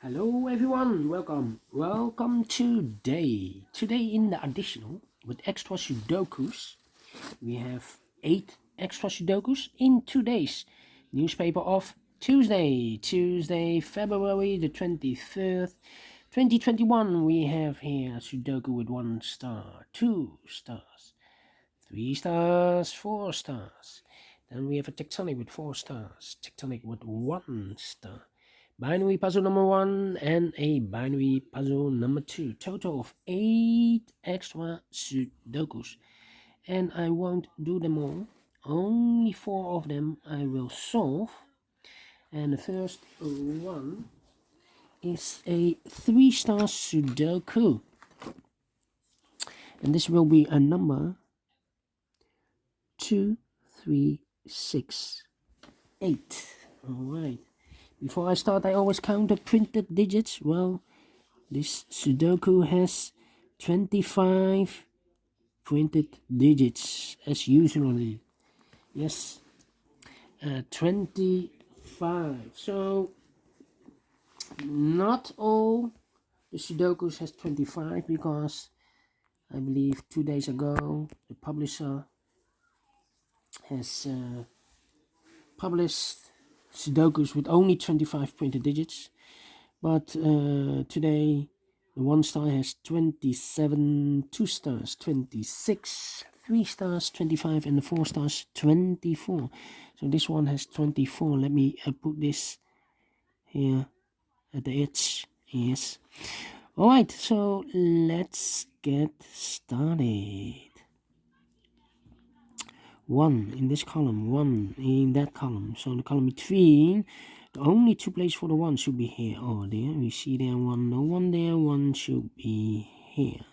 Hello everyone, welcome today in the additional with extra sudokus. We have 8 extra sudokus in today's newspaper of Tuesday February the 23rd 2021. We have here sudoku with 1 star, 2 stars, 3 stars, 4 stars. Then we have a tectonic with 4 stars, tectonic with 1 star, binary puzzle number 1 and a binary puzzle number 2. Total of 8 extra sudokus. And I won't do them all. Only 4 of them I will solve. And the first one is a 3 star sudoku. And this will be a number 2, 3, 6, 8. Alright. Before I start, I always count the printed digits. Well, this Sudoku has 25 printed digits as usually. Yes, 25. So, not all the Sudokus has 25 because I believe 2 days ago the publisher has published Sudokus with only 25 printed digits, but today the 1 star has 27, 2 stars 26, 3 stars 25, and the 4 stars 24. So this one has 24. Let me put this here at the edge. Yes. Alright, so let's get started. 1 in this column, 1 in that column. So the column between, the only 2 places for the 1 should be here. Oh, there we see there 1, no 1 there, 1 should be here.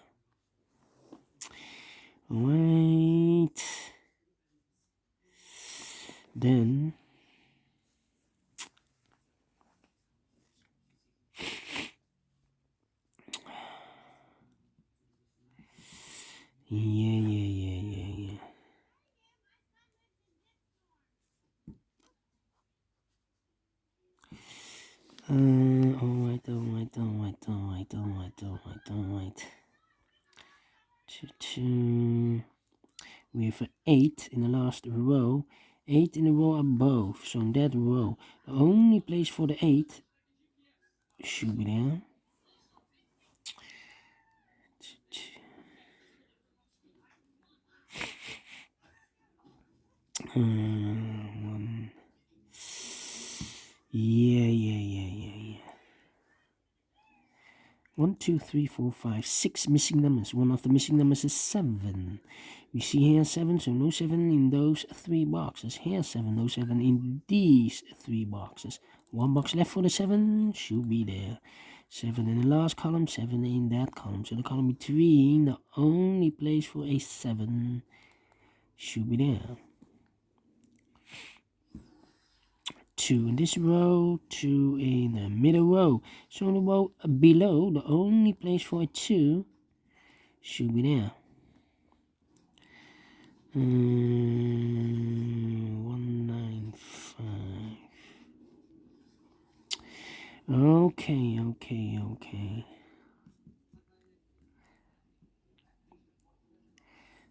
Alright. Then yeah. Alright. 2. We have an 8 in the last row, 8 in the row above. So in that row, the only place for the 8 should be there. Yeah. 1, 2, 3, 4, 5, 6 missing numbers. One of the missing numbers is 7. We see here 7, so no 7 in those 3 boxes. Here 7, no 7 in these 3 boxes. 1 box left for the 7 should be there. 7 in the last column, 7 in that column. So the column between, the only place for a 7 should be there. 2 in this row, 2 in the middle row. So in the row below, the only place for a 2 should be there. 195. Okay.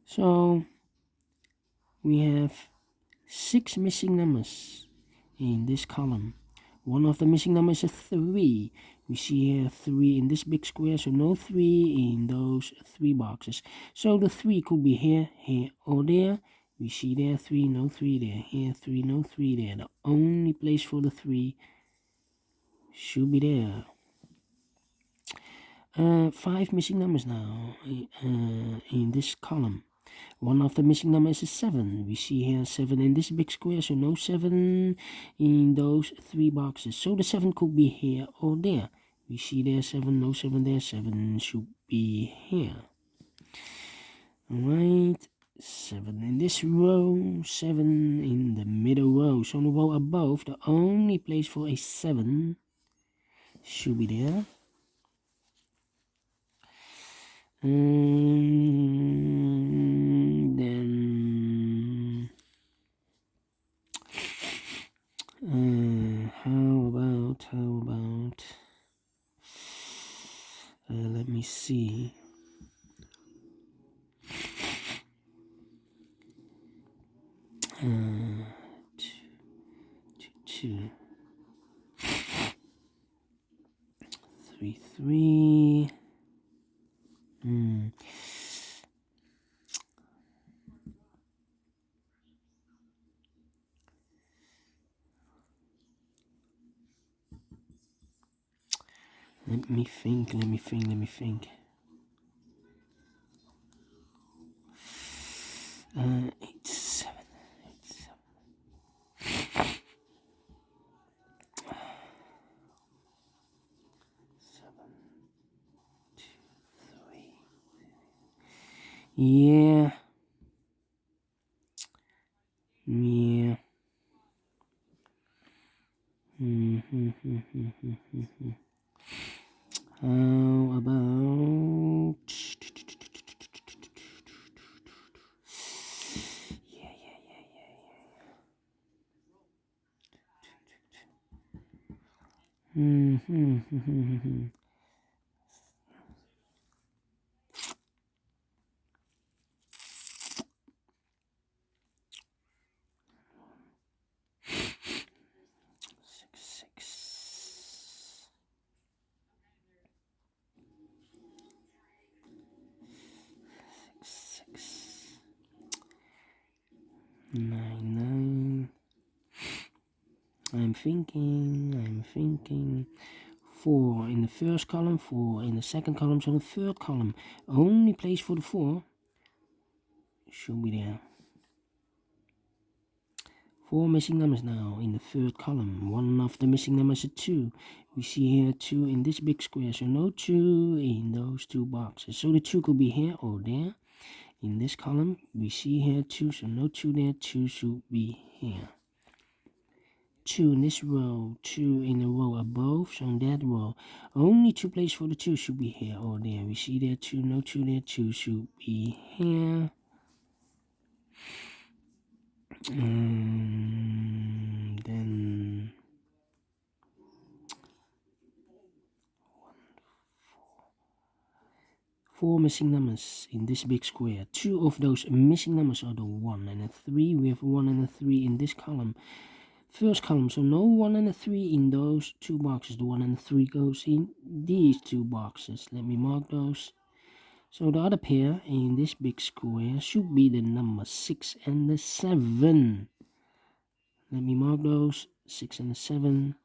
So we have 6 missing numbers in this column. One of the missing numbers is 3. We see here 3 in this big square, so no 3 in those 3 boxes. So the 3 could be here, or there. We see there 3, no 3 there. Here 3, no 3 there. The only place for the 3 should be there. 5 missing numbers now in this column. One of the missing numbers is 7. We see here 7 in this big square, so no 7 in those 3 boxes. So the 7 could be here or there. We see there 7, no 7 there, 7 should be here. Alright, 7 in this row, 7 in the middle row. So in the row above, the only place for a 7 should be there. Then how about Let me see. Two, 3, 3. Let me think. 8, 7, 3. Yeah. How about... Yeah. 6, 9, 9. I'm thinking. 4 in the first column, 4 in the second column, so the third column. Only place for the 4 should be there. 4 missing numbers now in the third column. One of the missing numbers is 2. We see here 2 in this big square, so no 2 in those 2 boxes. So the 2 could be here or there. In this column, we see here 2, so no 2 there. 2 should be here. 2 in this row, 2 in the row above, so in that row. Only 2 places for the 2 should be here or there. We see there 2, no 2 there. 2 should be here. Then 4 missing numbers in this big square. 2 of those missing numbers are the 1 and a 3. We have a 1 and a 3 in this column. First column, so no 1 and a 3 in those 2 boxes. The 1 and the 3 goes in these 2 boxes. Let me mark those. So the other pair in this big square should be the number 6 and the 7. Let me mark those, 6 and the 7.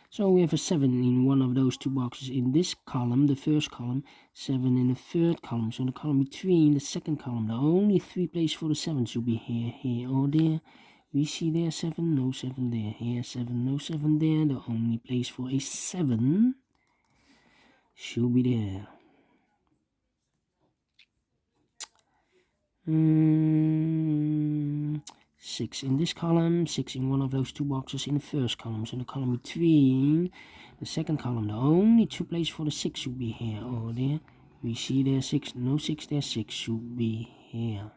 So we have a 7 in one of those 2 boxes in this column, the first column, 7 in the third column. So the column between the second column, the only 3 places for the 7 should be here, here or there. We see there 7, no 7 there. Here 7, no 7 there. The only place for a 7 should be there. 6 in this column, 6 in one of those 2 boxes in the first column. So the column between the second column, the only 2 places for the 6 should be here or there. We see there 6, no 6 there, 6 should be here.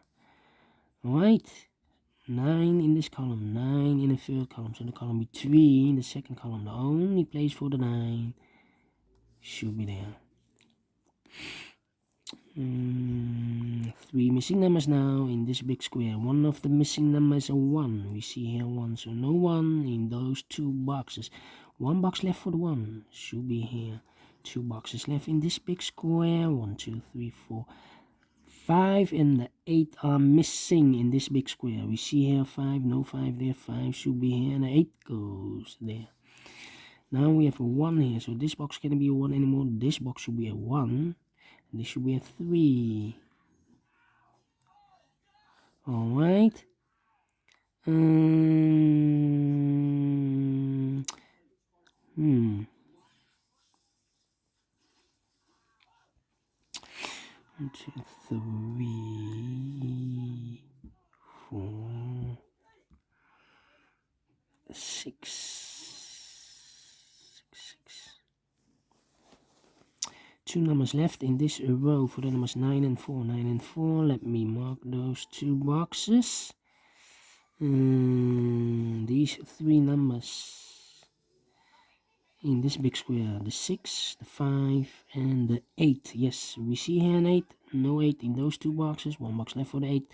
Alright, 9 in this column, 9 in the third column. So the column between the second column, the only place for the 9 should be there. 3 missing numbers now in this big square. One of the missing numbers is a 1. We see here 1, so no 1 in those 2 boxes. 1 box left for the 1 should be here. 2 boxes left in this big square. 1, 2, 3, 4, 5 and the 8 are missing in this big square. We see here 5, no 5 there. 5 should be here and the 8 goes there. Now we have a 1 here, so this box can't be a 1 anymore. This box should be a 1. This should be a 3. Alright. 1, 2, 3, 4, 6. 2 numbers left in this row for the numbers 9 and 4. 9 and 4. Let me mark those 2 boxes. These 3 numbers in this big square, the 6, the 5, and the 8. Yes, we see here an 8, no 8 in those two boxes, one box left for the 8,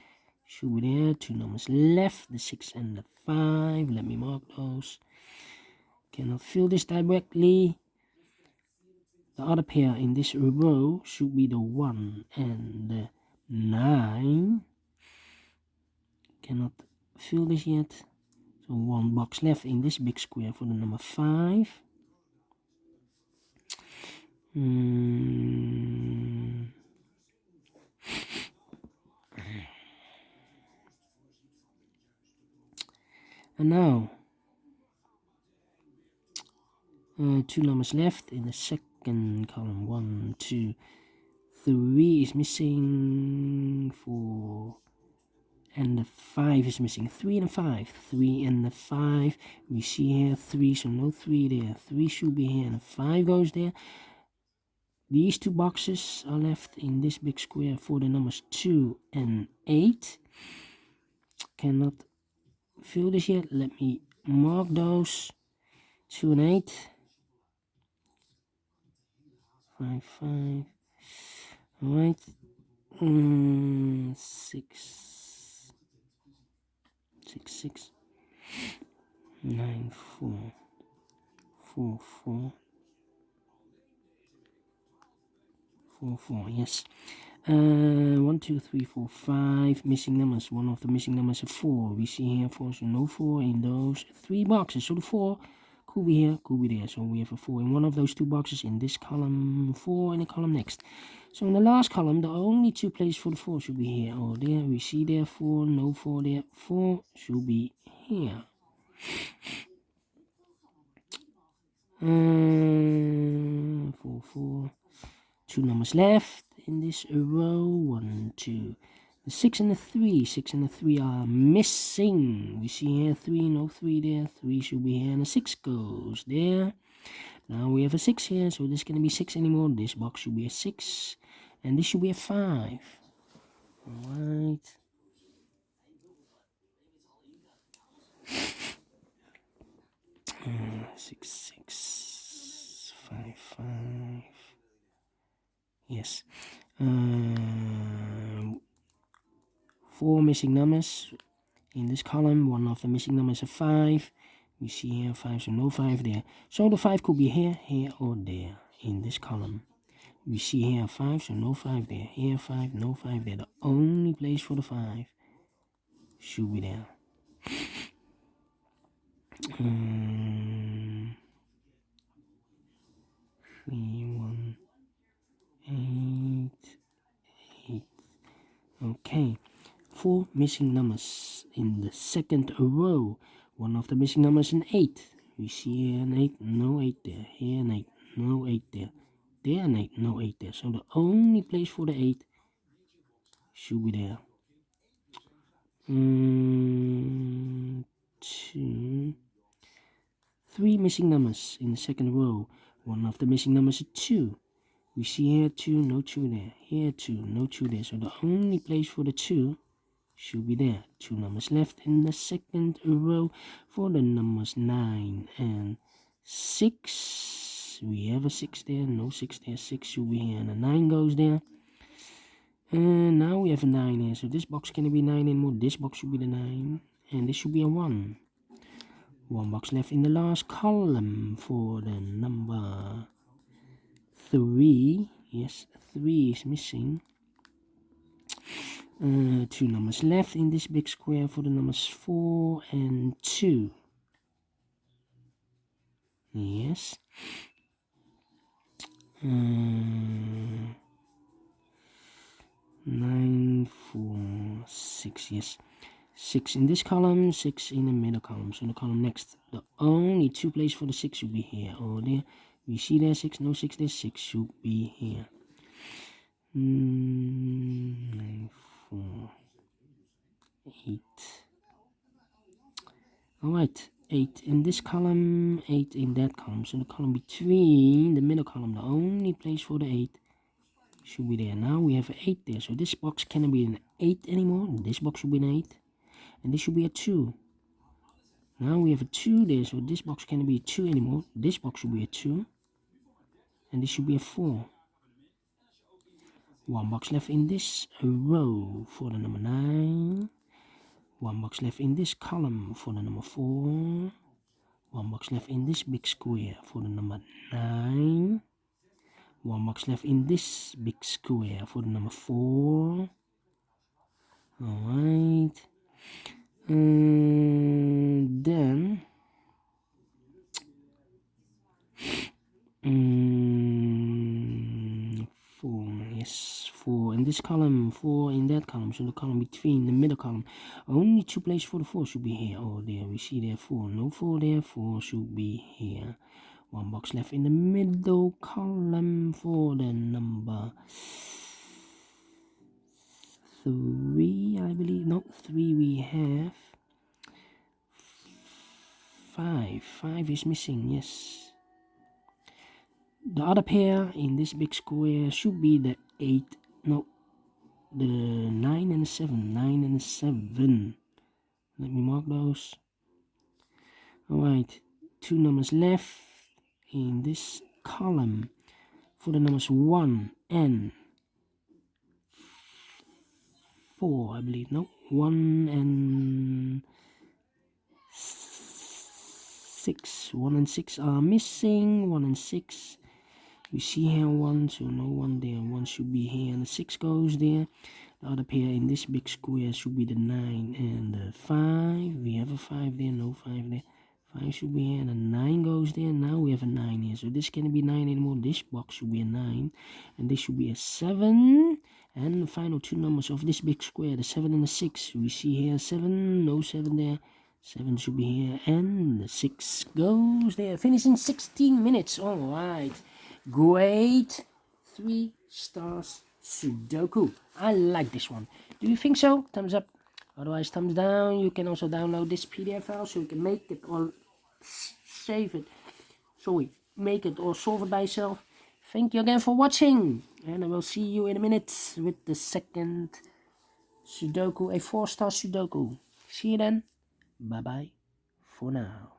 should be there, two numbers left, the 6 and the 5, let me mark those. Cannot fill this directly. The other pair in this row should be the 1 and the 9. Cannot fill this yet. So one box left in this big square for the number 5. And now, two numbers left in the second column. 1, 2, 3 is missing. 4 and the 5 is missing. 3 and the 5. 3 and the 5. We see here 3, so no 3 there. 3 should be here and the 5 goes there. These two boxes are left in this big square for the numbers 2 and 8. Cannot fill this yet. Let me mark those. 2 and 8. 5, 5. Alright. 6. 6, 6. 9, 4. 4, 4. 4, 4, yes. 1, 2, 3, 4, 5 missing numbers. One of the missing numbers is 4. We see here 4, so no 4 in those 3 boxes. So the 4 could be here, could be there. So we have a 4 in one of those 2 boxes in this column, 4 in the column next. So in the last column, the only 2 places for the 4 should be here or there. We see there 4, no 4 there. 4 should be here. 4, 4. 2 numbers left in this row. 1, 2. The 6 and the 3. 6 and the 3 are missing. We see here 3, no 3 there. 3 should be here, and the 6 goes there. Now we have a 6 here, so this is going to be 6 anymore. This box should be a 6, and this should be a 5. Alright. Six, 6, 5, 5. Yes. 4 missing numbers in this column. One of the missing numbers is a 5. We see here 5, so no 5 there. So the 5 could be here, here, or there in this column. We see here 5, so no 5 there. Here 5, no 5 there. The only place for the 5 should be there. 3, 1, 8, 8. Okay. 4 missing numbers in the second row. One of the missing numbers is an 8. We see here an 8, no 8 there. Here an 8, no 8 there. There an 8, no 8 there. So the only place for the 8 should be there. 2, 3 missing numbers in the second row. One of the missing numbers is 2. We see here 2, no 2 there. Here 2, no 2 there. So the only place for the 2 should be there. 2 numbers left in the second row for the numbers 9 and 6. We have a 6 there, no 6 there. 6 should be here, and a 9 goes there. And now we have a 9 here, so this box can be 9 anymore. This box should be the 9, and this should be a 1. 1 box left in the last column for the number 3. Yes, 3 is missing. 2 numbers left in this big square for the numbers 4 and 2. Yes. 9, 4, 6. Yes. 6 in this column, 6 in the middle column. So the column next, the only 2 places for the 6 should be here or there. We see there 6, no 6 there. 6 should be here. 9, 4, 8. Alright, 8 in this column, 8 in that column. So the column between the middle column, the only place for the 8 should be there. Now we have an 8 there. So this box cannot be an 8 anymore. This box should be an 8. And this should be a 2. Now we have a 2 there, so this box can't be a 2 anymore. This box should be a 2. And this should be a 4. 1 box left in this row for the number 9. 1 box left in this column for the number 4. 1 box left in this big square for the number 9. 1 box left in this big square for the number 4. Alright. Then 4, yes, 4 in this column, 4 in that column, so the column between the middle column. Only 2 places for the 4 should be here. Oh, there we see there 4, no 4 there, 4 should be here. 1 box left in the middle column for the number 3, I believe. No, 3 we have. 5 is missing, yes. The other pair in this big square should be the 8, no, the 9 and the 7, 9 and the 7. Let me mark those. Alright, 2 numbers left in this column for the numbers 1 and 4, I believe. No, 1 and 6. 1 and 6 are missing. 1 and 6. We see here 1, so no 1 there. 1 should be here, and the 6 goes there. The other pair in this big square should be the 9 and the 5. We have a 5 there, no 5 there. 5 should be here, and the 9 goes there. Now we have a 9 here, so this can't be 9 anymore. This box should be a 9, and this should be a 7. And the final 2 numbers of this big square, the 7 and the 6. We see here 7, no 7 there. 7 should be here, and the 6 goes there. Finishing 16 minutes. All right. Great 3 stars Sudoku. I like this one. Do you think so? Thumbs up. Otherwise, thumbs down. You can also download this PDF file so you can make it or save it. Sorry, make it or solve it by yourself. Thank you again for watching. And I will see you in a minute with the second Sudoku, a 4-star Sudoku. See you then. Bye bye for now.